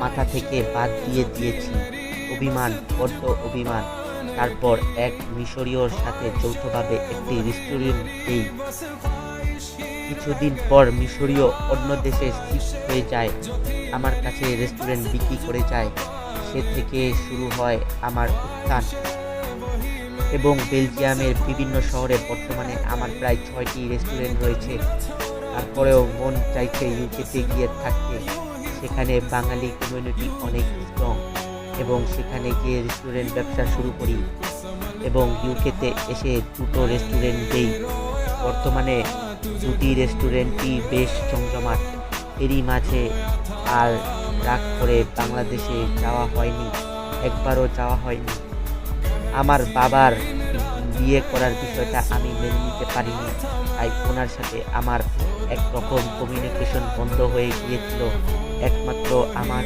মাথা থেকে বাদ দিয়ে দিয়েছি। অভিমান, বড্ড অভিমান। তারপর এক মিশরীয়র সাথে যৌথভাবে একটি রেস্টুরেন্ট দেই। কিছুদিন পর মিশরীয় অন্য দেশে শিফট হয়ে যায়, আমার কাছে রেস্টুরেন্ট বিক্রি করে যায়। সে থেকে শুরু হয় আমার উত্থান এবং বেলজিয়ামের বিভিন্ন শহরে বর্তমানে আমার প্রায় 6টি রেস্টুরেন্ট রয়েছে। তারপরেও মন চাইছে ইউকেতে গিয়ে থাকতে। সেখানে বাঙালি কমিউনিটি অনেক স্ট্রং এবং সেখানে গিয়ে রেস্টুরেন্ট ব্যবসা শুরু করি এবং ইউকেতে এসে 2টো রেস্টুরেন্ট দেই। বর্তমানে 2টি রেস্টুরেন্টই বেশ জমজমাট। এরই মাঝে আর রাগ করে বাংলাদেশে যাওয়া হয়নি, একবারও যাওয়া হয়নি। আমার বাবার বিয়ে করার বিষয়টা আমি মেনে নিতে পারিনি, তাই ওনার সাথে আমার একরকম কমিউনিকেশন বন্ধ হয়ে গিয়েছিল। একমাত্র আমার